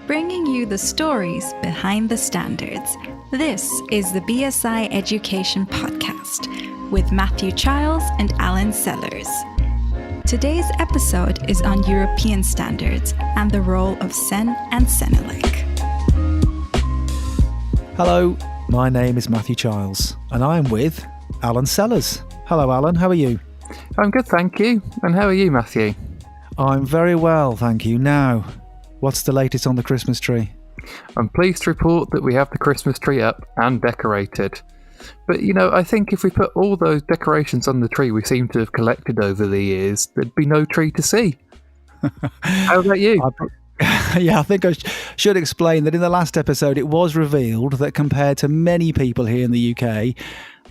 bringing you the stories behind the standards. This is the BSI Education Podcast with Matthew Childs and Alan Sellers. Today's episode is on European standards and the role of CEN and CENELEC. Hello, my name is Matthew Childs and I am with Alan Sellers. Hello Alan, how are you? I'm good, thank you. And how are you, Matthew? I'm very well, thank you. Now, what's the latest on the Christmas tree? I'm pleased to report that we have the Christmas tree up and decorated. But, I think if we put all those decorations on the tree we seem to have collected over the years, there'd be no tree to see. How about you? I think I should explain that in the last episode it was revealed that compared to many people here in the UK,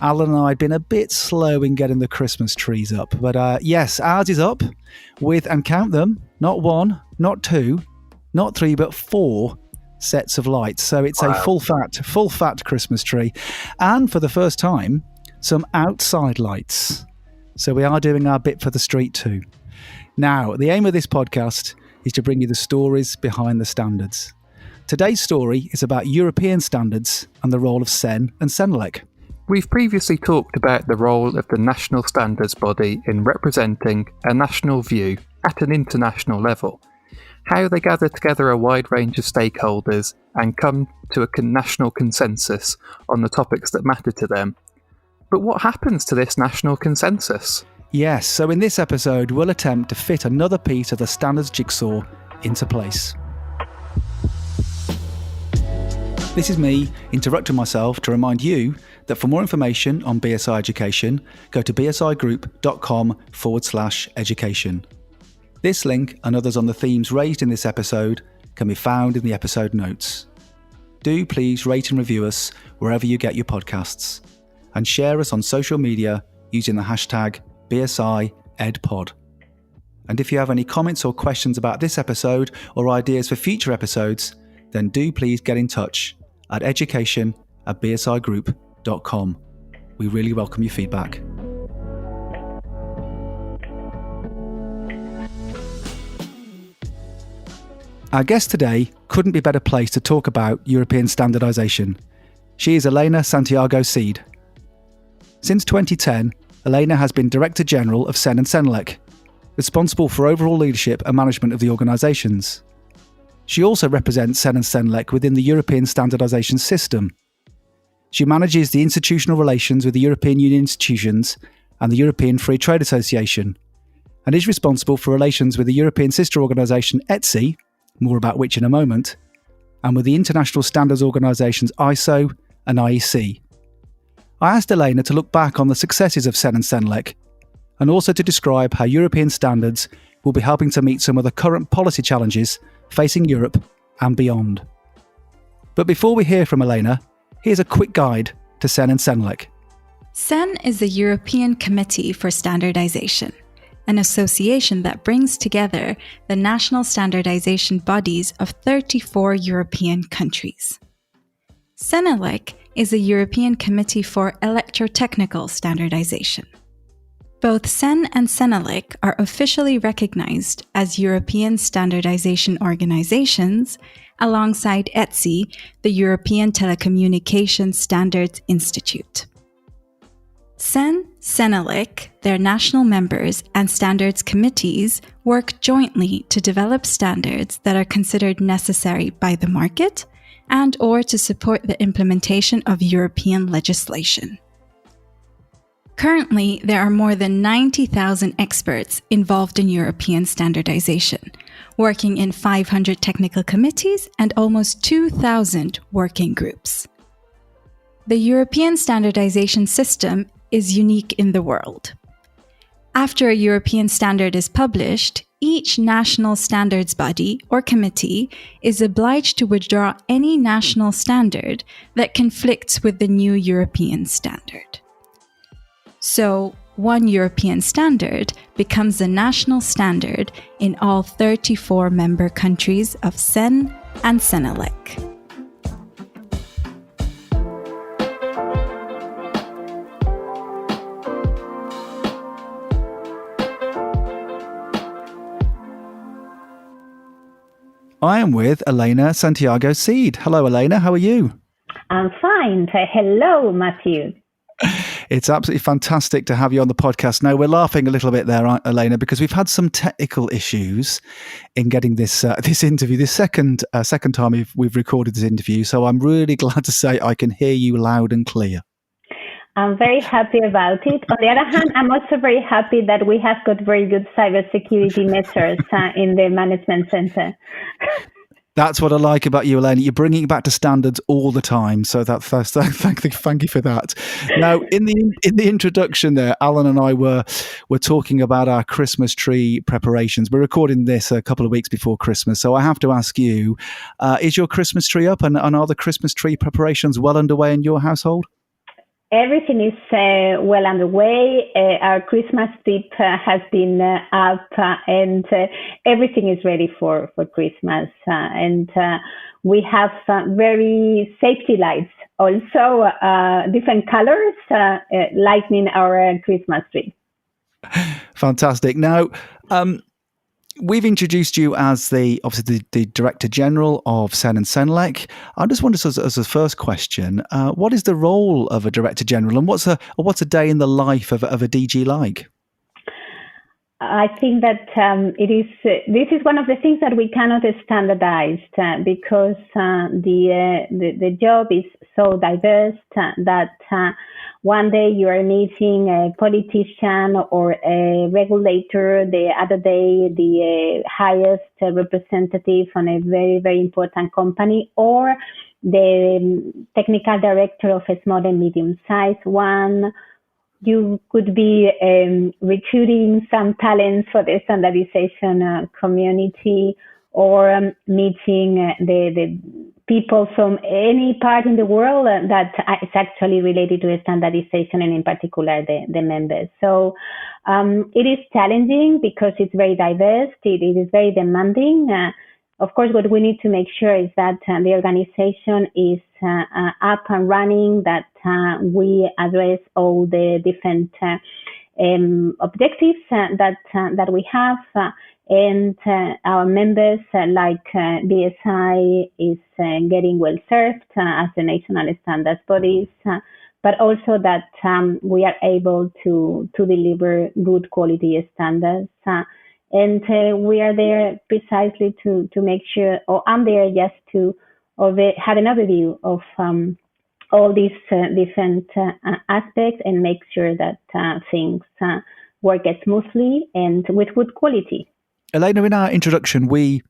Alan and I had been a bit slow in getting the Christmas trees up. But yes, ours is up with, and count them, not one, not two, not three, but 4 sets of lights. So it's a full fat Christmas tree. And for the first time, some outside lights. So we are doing our bit for the street too. Now, the aim of this podcast is to bring you the stories behind the standards. Today's story is about European standards and the role of CEN and CENELEC. We've previously talked about the role of the national standards body in representing a national view at an international level, how they gather together a wide range of stakeholders and come to a national consensus on the topics that matter to them. But what happens to this national consensus? Yes, so in this episode we'll attempt to fit another piece of the standards jigsaw into place. This is me interrupting myself to remind you that for more information on BSI Education, go to bsigroup.com/education. This link and others on the themes raised in this episode can be found in the episode notes. Do please rate and review us wherever you get your podcasts, and share us on social media using the hashtag BSIEdPod. And if you have any comments or questions about this episode or ideas for future episodes, then do please get in touch at education@bsigroup.com. We really welcome your feedback. Our guest today couldn't be better placed to talk about European standardisation. She is Elena Santiago Cid. Since 2010, Elena has been Director General of CEN and CENELEC, responsible for overall leadership and management of the organisations. She also represents CEN and CENELEC within the European standardisation system. She manages the institutional relations with the European Union institutions and the European Free Trade Association, and is responsible for relations with the European sister organisation ETSI, more about which in a moment, and with the international standards organisations ISO and IEC. I asked Elena to look back on the successes of CEN and CENELEC, and also to describe how European standards will be helping to meet some of the current policy challenges facing Europe and beyond. But before we hear from Elena, here's a quick guide to CEN and CENELEC. CEN is the European Committee for Standardization, an association that brings together the national standardization bodies of 34 European countries. CENELEC is a European Committee for Electrotechnical Standardization. Both CEN and CENELEC are officially recognized as European standardization organizations alongside ETSI, the European Telecommunications Standards Institute. CEN, CENELEC, their national members and standards committees work jointly to develop standards that are considered necessary by the market and or to support the implementation of European legislation. Currently, there are more than 90,000 experts involved in European standardization, working in 500 technical committees and almost 2,000 working groups. The European standardization system is unique in the world. After a European standard is published, each national standards body or committee is obliged to withdraw any national standard that conflicts with the new European standard. So, one European standard becomes the national standard in all 34 member countries of CEN and CENELEC. I am with Elena Santiago Cid. Hello, Elena. How are you? I'm fine. Hello, Matthew. It's absolutely fantastic to have you on the podcast. Now, we're laughing a little bit there, Elena, because we've had some technical issues in getting this interview. This second time we've recorded this interview, so I'm really glad to say I can hear you loud and clear. I'm very happy about it. On the other hand, I'm also very happy that we have got very good cybersecurity measures in the management center. That's what I like about you, Elena. You're bringing it back to standards all the time. So thank you for that. Now, in the introduction there, Alan and I were talking about our Christmas tree preparations. We're recording this a couple of weeks before Christmas. So I have to ask you, is your Christmas tree up and are the Christmas tree preparations well underway in your household? Everything is well underway. Our Christmas tree has been up and everything is ready for Christmas. And we have very safety lights, also different colors, lighting our Christmas tree. Fantastic. Now, we've introduced you as the Director General of CEN and CENELEC. I just wondered, as a first question, what is the role of a Director General, and what's a day in the life of a DG like? I think that this is one of the things that we cannot standardize because the job is so diverse that one day you are meeting a politician or a regulator, the other day the highest representative on a very, very important company, or the technical director of a small and medium-sized one. You could be recruiting some talents for the standardization community, or meeting the people from any part in the world that is actually related to standardization, and in particular the members. So it is challenging because it's very diverse. It is very demanding. Of course, what we need to make sure is that the organization is up and running, that we address all the different objectives that we have, and our members, like BSI, is getting well served as the national standards bodies, but also that we are able to deliver good quality standards. And we are there precisely to make sure, or I'm there just to have an overview of all these different aspects and make sure that things work smoothly and with good quality. Elena, in our introduction, we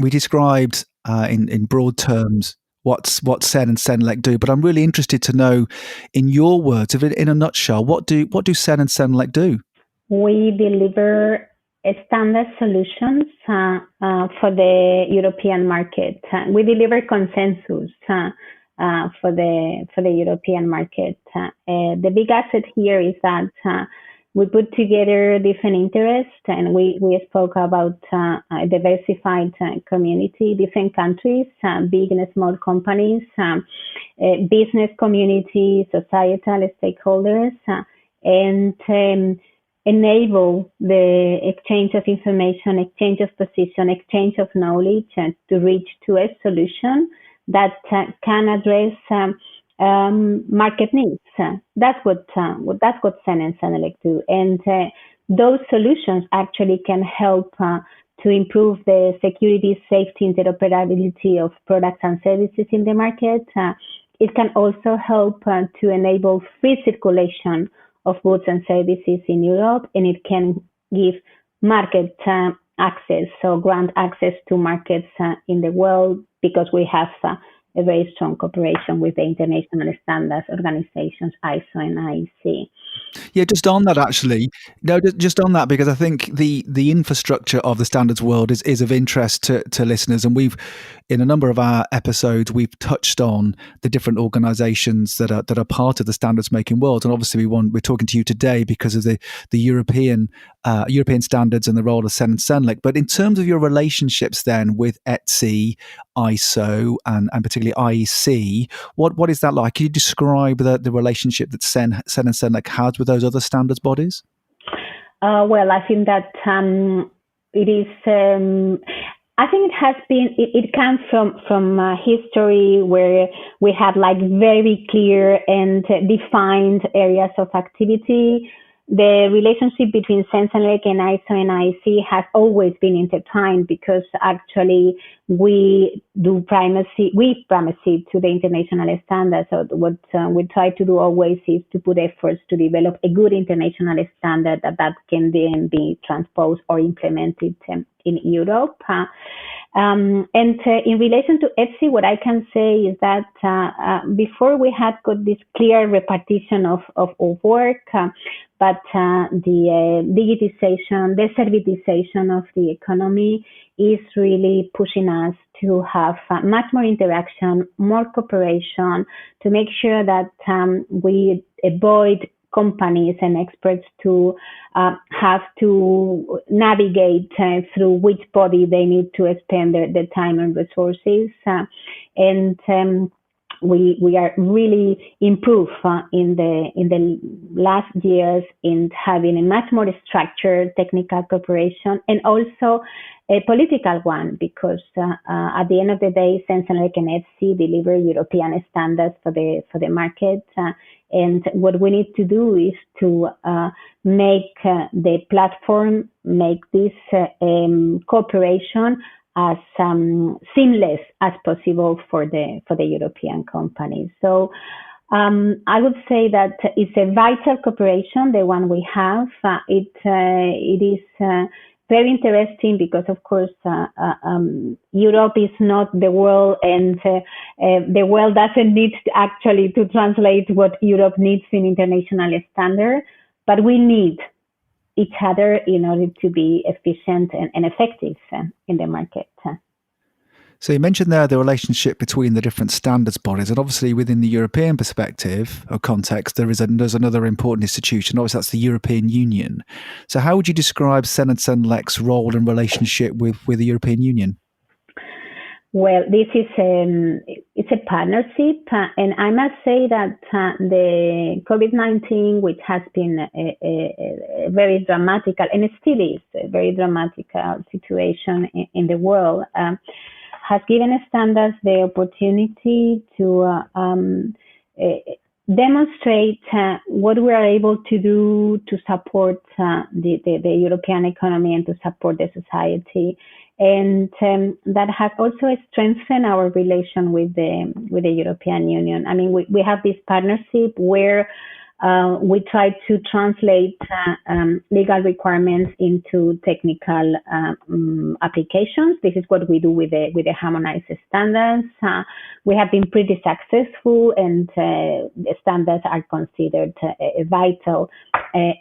described in broad terms what CEN and CENELEC do, but I'm really interested to know, in your words, in a nutshell, what do CEN and CENELEC do? We deliver standard solutions for the European market. We deliver consensus for the European market. The big asset here is that we put together different interests, and we spoke about a diversified community, different countries, big and small companies, business community, societal stakeholders, and enable the exchange of information, exchange of position, exchange of knowledge to reach to a solution that can address market needs. That's what CEN and CENELEC do, and those solutions actually can help to improve the security, safety, interoperability of products and services in the market. It can also help to enable free circulation of goods and services in Europe, and it can give market access, so grant access to markets in the world, because we have a very strong cooperation with the international standards organizations, ISO and IEC. Yeah, just on that actually. No, just on that, because I think the infrastructure of the standards world is of interest to listeners, and we've, in a number of our episodes, we've touched on the different organisations that are part of the standards making world, and obviously we're talking to you today because of the European standards and the role of CEN and CENELEC. But in terms of your relationships then with ETSI, ISO, and particularly IEC, what is that like? Can you describe the relationship that CEN and CENELEC has with those other standards bodies? Well, I think that it is I think it has been. It comes from history where we have like very clear and defined areas of activity. The relationship between CEN and CENELEC and ISO and IEC has always been intertwined because actually we primacy to the international standards. So what we try to do always is to put efforts to develop a good international standard that can then be transposed or implemented in Europe. And in relation to EFSI, what I can say is that before we had got this clear repartition of work, but the digitization, the servitization of the economy is really pushing us to have much more interaction, more cooperation, to make sure that we avoid companies and experts to have to navigate through which body they need to spend their time and resources. We are really improved in the last years in having a much more structured technical cooperation and also a political one, because at the end of the day, CEN and EFSI deliver European standards for the market. And what we need to do is to make the platform, make this cooperation as seamless as possible for the European companies. So I would say that it's a vital cooperation, the one we have. It is very interesting because, of course, Europe is not the world, and the world doesn't need actually to translate what Europe needs in international standard, but we need each other in order to be efficient and effective in the market. So you mentioned there the relationship between the different standards bodies, and obviously within the European perspective or context, there's another important institution. Obviously, that's the European Union. So how would you describe CEN and CENELEC's role and relationship with the European Union? Well, this is it's a partnership, and I must say that the COVID-19, which has been a very dramatic, and it still is a very dramatic situation in the world, has given standards the opportunity to demonstrate what we are able to do to support the European economy and to support the society. And that has also strengthened our relation with the European Union. I mean, we have this partnership where we try to translate legal requirements into technical applications. This is what we do with the harmonized standards. We have been pretty successful, and the standards are considered a vital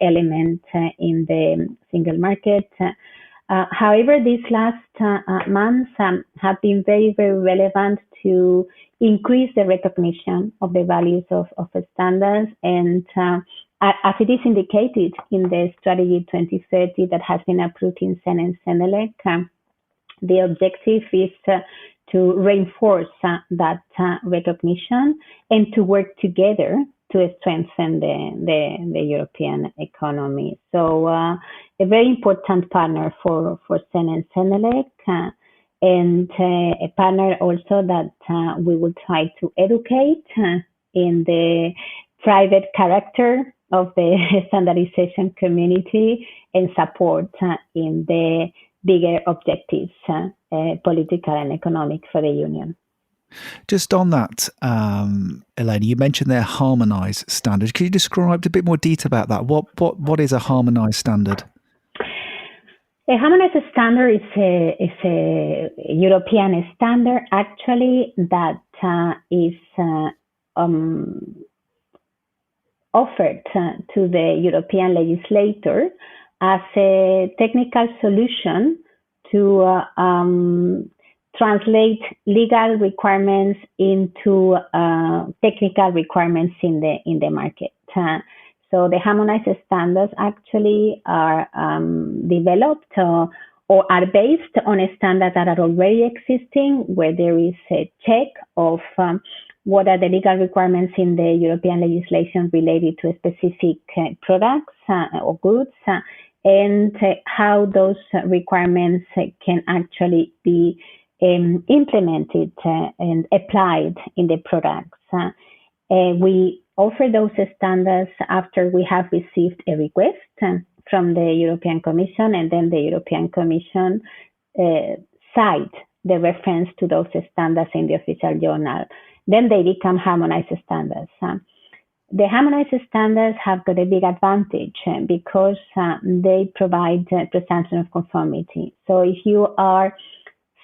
element in the single market. However, these last months have been very, very relevant to increase the recognition of the values of standards. And as it is indicated in the Strategy 2030 that has been approved in CEN and CENELEC, the objective is to reinforce that recognition and to work together to strengthen the European economy. So a very important partner for CEN and CENELEC, and a partner also that we will try to educate in the private character of the standardization community and support in the bigger objectives, political and economic, for the Union. Just on that, Elena, you mentioned their harmonised standards. Could you describe a bit more detail about that? What is a harmonised standard? A harmonized standard is a European standard, actually, that is offered to the European legislator as a technical solution to translate legal requirements into technical requirements in the market. So the harmonized standards actually are developed or are based on a standards that are already existing, where there is a check of what are the legal requirements in the European legislation related to specific products or goods, and how those requirements can actually be implemented and applied in the products. We offer those standards after we have received a request from the European Commission, and then the European Commission cite the reference to those standards in the official journal. Then they become harmonized standards. The harmonized standards have got a big advantage because they provide presumption of conformity. So if you are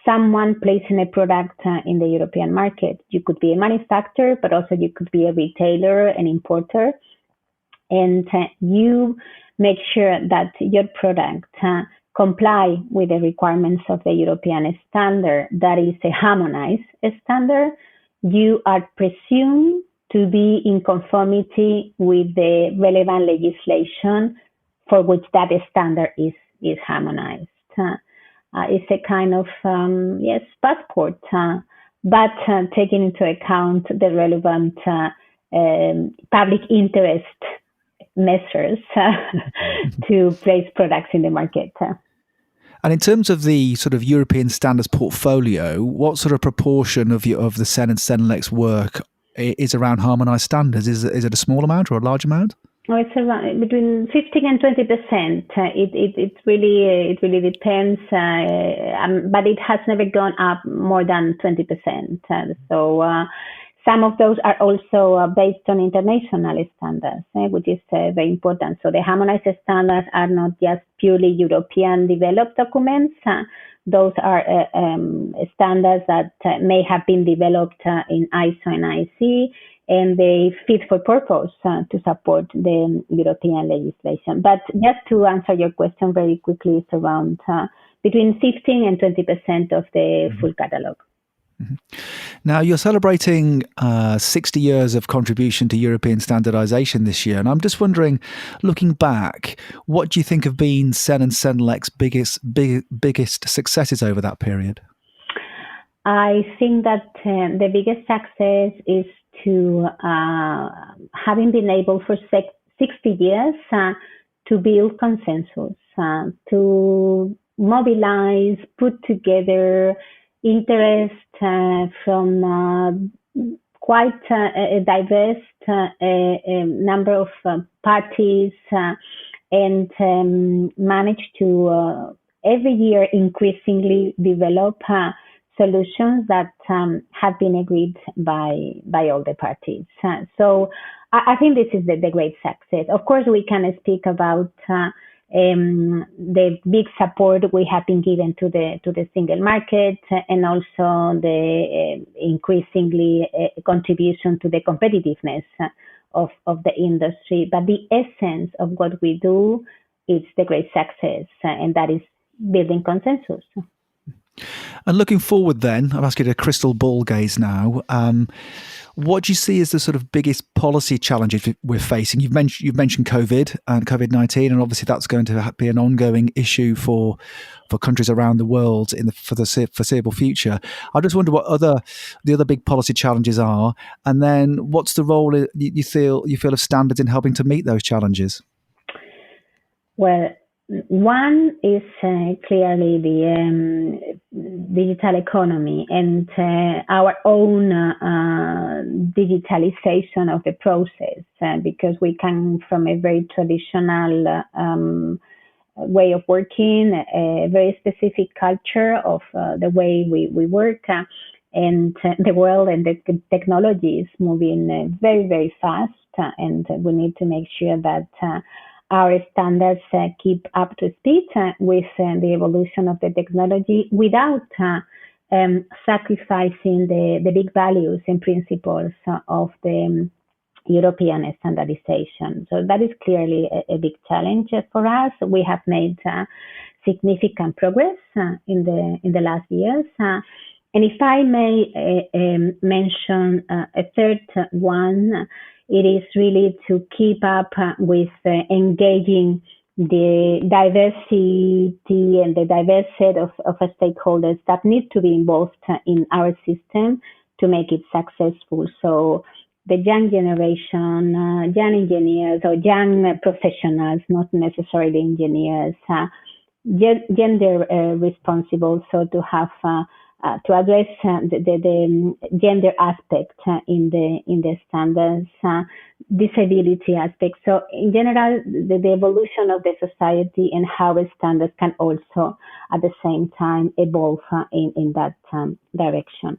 someone placing a product in the European market, you could be a manufacturer, but also you could be a retailer, an importer, and you make sure that your product comply with the requirements of the European standard, that is a harmonized standard. You are presumed to be in conformity with the relevant legislation for which that standard is harmonized. It's a kind of, passport, but taking into account the relevant public interest measures to place products in the market. And in terms of the sort of European standards portfolio, what sort of proportion of the CEN and CENELEC's work is around harmonised standards? Is it a small amount or a large amount? Oh, it's around between 15 and 20%. It really depends, but it has never gone up more than 20%. So some of those are also based on international standards, which is very important. So the harmonized standards are not just purely European developed documents. Those are standards that may have been developed in ISO and IC, and they fit for purpose to support the European legislation. But just to answer your question very quickly, it's around between 15 and 20% of the full catalogue. Mm-hmm. Now, you're celebrating 60 years of contribution to European standardisation this year, and I'm just wondering, looking back, what do you think have been CEN and CENELEC's biggest successes over that period? I think that the biggest success is to having been able for 60 years to build consensus, to mobilize, put together interest from quite a diverse number of parties, and manage to every year increasingly develop solutions that have been agreed by all the parties. So I think this is the great success. Of course, we can speak about the big support we have been given to the single market, and also the increasingly contribution to the competitiveness of the industry. But the essence of what we do is the great success, and that is building consensus. And looking forward then, I'll ask you to crystal ball gaze now. What do you see as the sort of biggest policy challenges we're facing? You've mentioned COVID and COVID-19, and obviously that's going to be an ongoing issue for countries around the world for the foreseeable future. I just wonder what the other big policy challenges are, and then what's the role you feel of standards in helping to meet those challenges? Well, one is clearly the digital economy and our own digitalization of the process, because we come from a very traditional way of working, a very specific culture of the way we work, and the world and the technology is moving very, very fast, and we need to make sure that our standards keep up to speed with the evolution of the technology without sacrificing the big values and principles of the European standardization. So that is clearly a big challenge for us. We have made significant progress in the last years. And if I may mention a third one, it is really to keep up with engaging the diversity and the diverse set of stakeholders that need to be involved in our system to make it successful. So the young generation, young engineers or young professionals, not necessarily engineers, gender responsible, so to have to address the gender aspect in the standards, disability aspect. So in general, the evolution of the society and how standards can also at the same time evolve in that direction.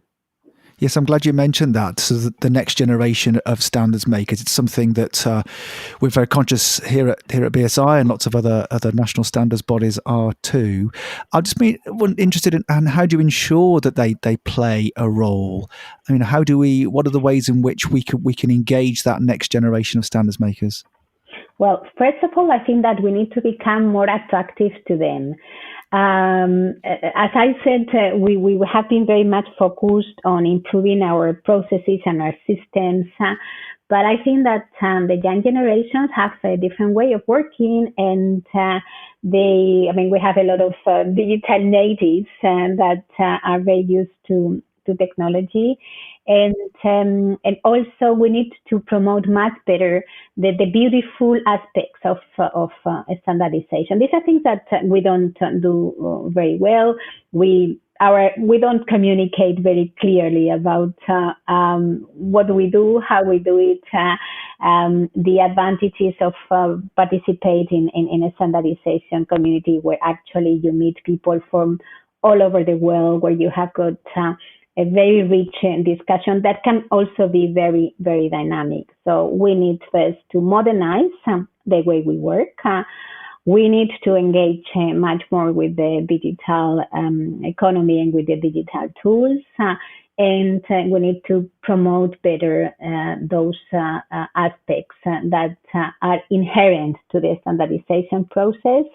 Yes, I'm glad you mentioned that. So the next generation of standards makers, it's something that we're very conscious here at BSI, and lots of other national standards bodies are too. I'll just be interested in how do you ensure that they play a role? I mean, what are the ways in which we can engage that next generation of standards makers? Well, first of all, I think that we need to become more attractive to them. As I said, we have been very much focused on improving our processes and our systems, but I think that the young generations have a different way of working, and we have a lot of digital natives that are very used to technology. And also we need to promote much better the beautiful aspects of standardization. These are things that we don't do very well. We don't communicate very clearly about what we do, how we do it, the advantages of participating in a standardization community where actually you meet people from all over the world, where you have got a very rich discussion that can also be very, very dynamic. So we need first to modernize the way we work. We need to engage much more with the digital economy and with the digital tools. And we need to promote better those aspects that are inherent to the standardization process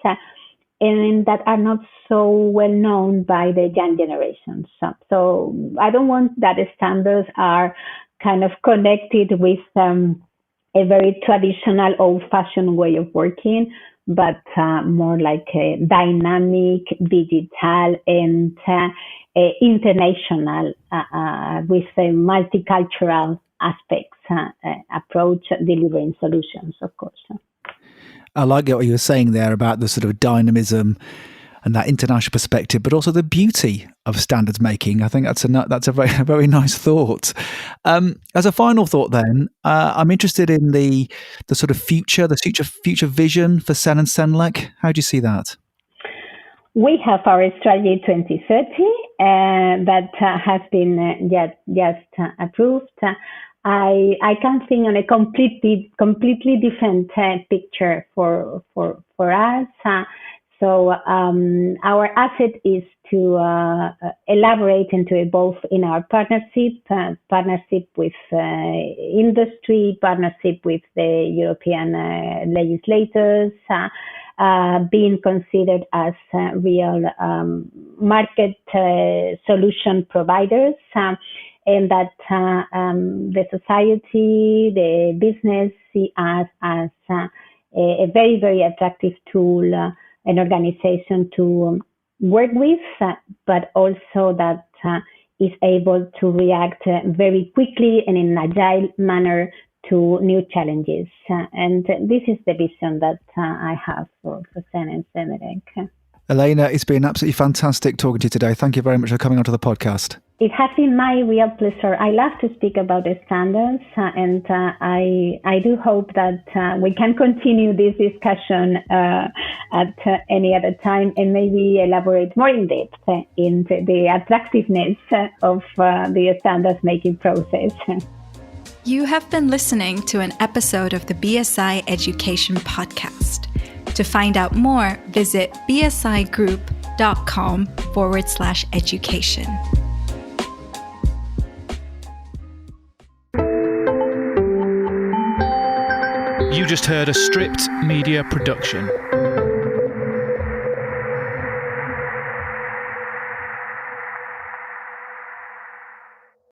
and that are not so well known by the young generations. So I don't want that the standards are kind of connected with a very traditional, old-fashioned way of working, but more like a dynamic, digital, and international with a multicultural aspects approach, delivering solutions, of course. I like what you were saying there about the sort of dynamism and that international perspective, but also the beauty of standards making. I think that's a very nice thought. As a final thought, then, I'm interested in the sort of future vision for CEN and CENELEC. How do you see that? We have our strategy 2030 that has been just approved. I can think on a completely different picture for us. So our asset is to elaborate and to evolve in our partnership with industry, partnership with the European legislators, being considered as real market solution providers. And that the society, the business see us as a very, very attractive tool, an organization to work with, but also that is able to react very quickly and in an agile manner to new challenges. And this is the vision that I have for CEN and CENELEC. Elena, it's been absolutely fantastic talking to you today. Thank you very much for coming onto the podcast. It has been my real pleasure. I love to speak about the standards, and I do hope that we can continue this discussion at any other time and maybe elaborate more in depth in the attractiveness of the standards making process. You have been listening to an episode of the BSI Education Podcast. To find out more, visit bsigroup.com/education. You just heard a Stripped Media production.